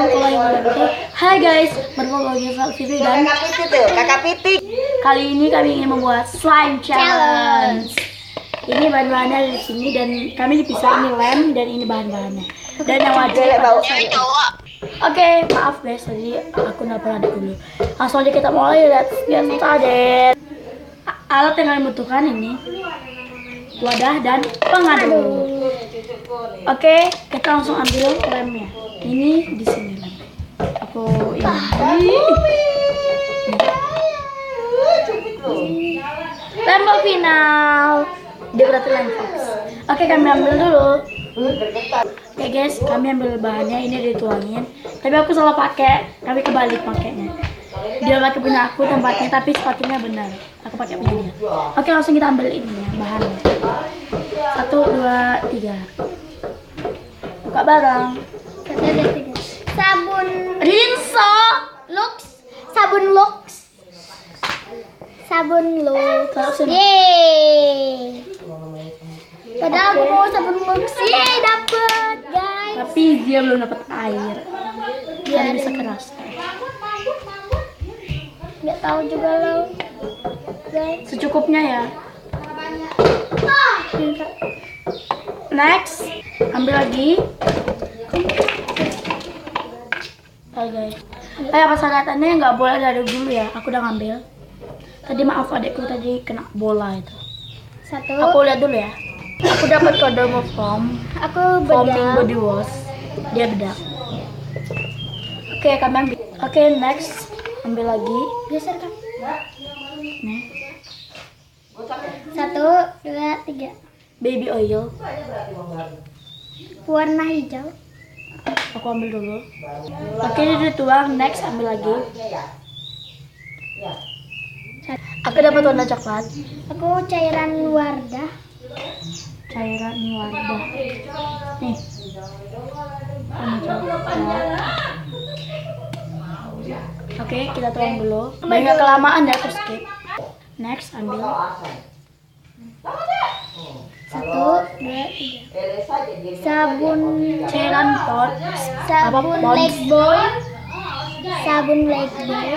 warahmatullahi wabarakatuh. Hai guys, bertemu lagi dengan Vivi dan Kakak Piti. kali ini kami ingin membuat slime challenge. Ini bahan-bahannya di sini dan kami dipisah, ini lem dan ini bahan-bahannya. Dan yang wajib Oke, maaf guys, tadi aku nelpon adik dulu. Langsung aja kita mulai, let's get started. Alat yang kalian butuhkan ini wadah dan pengaduk. Oke, kita langsung ambil lemnya. Ini di sini lem. Aku ini. Lem final. Dia berarti lem fox. Oke, kami ambil dulu. Oke guys, kami ambil bahannya, ini dituangin. Tapi aku salah pakai, kami kebalik pakainya. Dia pakai punya aku tempatnya, tapi sepatunya benar. Aku pakai punya dia. Oke, langsung kita ambil ini ya, bahannya. 1, 2, 3. Buka barang. 1, 2, 3. Sabun Rinso. Lux. Sabun Lux. Sabun Lux. Taruh sini. Yeay. Padahal aku mau sabun Lux. Yeay, dapet guys. Tapi dia belum dapat air. Dia bisa keras. Nggak tahu juga lo guys. Secukupnya ya. Next, ambil lagi. Oke guys. Persyaratannya nggak boleh dari dulu ya. Aku udah ngambil. Tadi maaf adikku tadi kena bola itu. 1. Aku lihat dulu ya. Aku dapat Kodomo foam, Aku foaming bedak. body wash. Dia bedak. Oke, kami ambil. Oke, next, ambil lagi. Geser kan. Nih, 1, 2, 3. baby oil. Warna hijau. Aku ambil dulu. Oke, ini dituang. Next, ambil lagi. Aku dapat warna coklat. Aku cairan Wardah. Cairan wadah. Nih. Warna coklat. Oke, kita tuang dulu. Banyak kelamaan ya, aku skip. Next, ambil. 1, 2, 3. Sabun Cairan pot. Sabun Pons. Lifebuoy. Sabun Lifebuoy.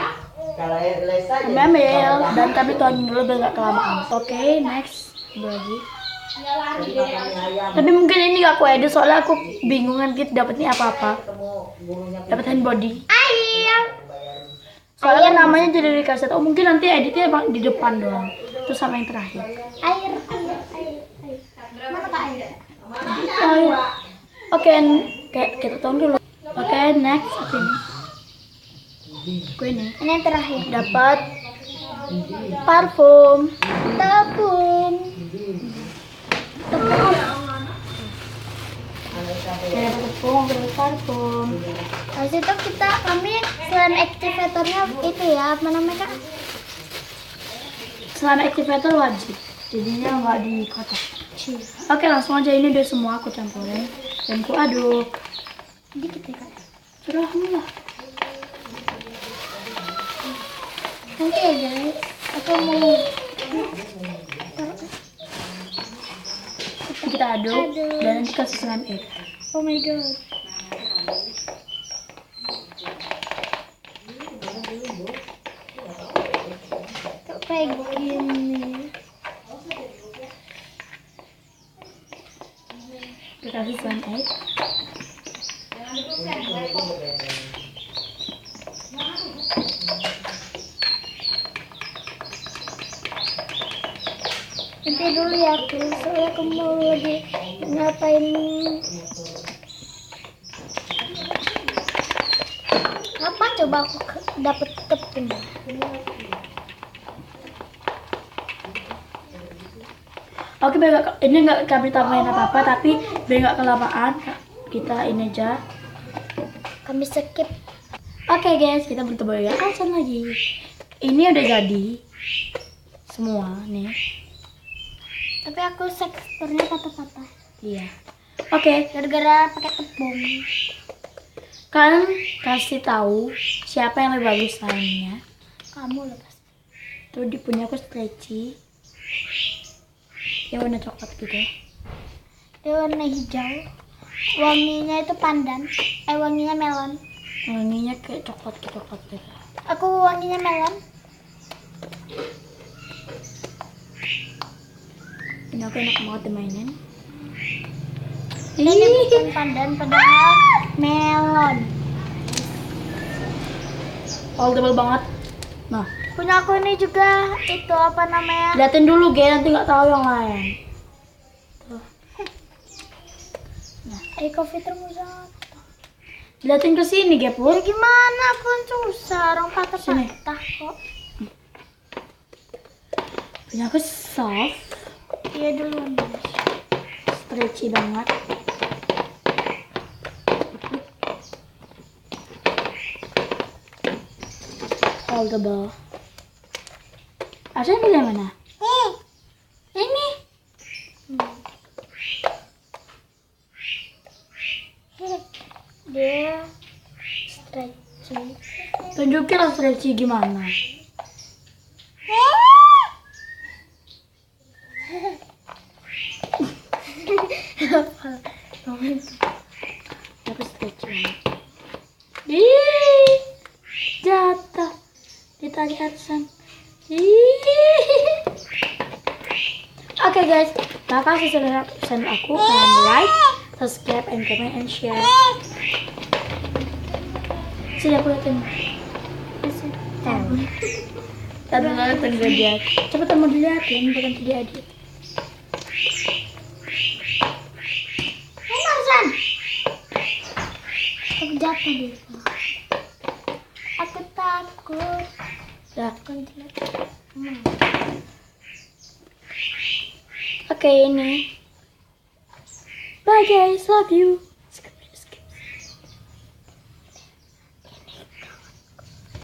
Kami ambil dan kami tuangin dulu biar nggak kelamaan. Oke, next, ambil lagi. Tapi mungkin ini nggak aku edit soalnya aku bingungan gitu dapetnya apa-apa. Dapat hand body. Air. Soalnya namanya jadi dikasih tahu. Mungkin nanti editnya emang di depan doang. Terus sama yang terakhir. Air. Mana kak air? Air. Oke, kayak kita tuang dulu. Oke, next apa ini? Aku ini Ini yang terakhir. dapat parfum. Tepung. Kayak tepung, dapat parfum. Habis itu kami selain activatornya itu ya, apa namanya kak? Selama activator wajib, jadinya nggak di kotak. Oke, langsung aja ini udah semua aku campurin dan aku aduk. Dikit ya kak. Sudah lah. Nanti ya guys, aku mau Kita aduk dan nanti kasih slime egg. oh my god. Tuh, kayak gini. Kita kasih slime egg. Nanti dulu ya aku, soalnya aku mau lagi ngapain. Apa coba aku dapet tepung? Oke, ini nggak kami tambahin apa-apa, tapi biar nggak kelamaan, kita ini aja. Kami skip. Oke guys, kita bertemu ya alasan lagi. Ini udah jadi semua nih. Tapi aku sektornya patah-patah. Iya. Oke, Gara-gara pakai tepung. kalian kasih tahu siapa yang lebih bagus slime-nya. Kamu lah pasti. Tuh di punya aku stretchy. Yang warna coklat gitu. Dia warna hijau. Wanginya itu pandan. Wanginya melon. Wanginya kayak coklat gitu. Aku wanginya melon. Ini aku enak banget dimainin. Ini bukan pandan padahal melon. Foldable banget. Nah, Punya aku ini juga itu apa namanya? liatin dulu, Ge, nanti nggak tahu yang lain. Coffee termozat. Liatin ke sini, Ge, Ya Put. gimana aku kan susah, orang Sini. patah-patah kok. Punya aku soft, Iya duluan guys. stretchy banget. Foldable. Asal pilih yang mana? Ini. Dia stretching. Tunjukin lah stretchy gimana. Tapi stretchy banget. Ih, jatuh. Ditarik atasan. Oke guys, makasih sudah nonton aku. Kalian like, subscribe, and comment, and share. Sini aku liatin. Tadi banget tunggu dia. Cepetan mau diliatin, bukan diedit. Tarzan. Aku jatuh deh. Aku takut. Ya. Kuntilanak. Oke, ini. Bye guys, love you.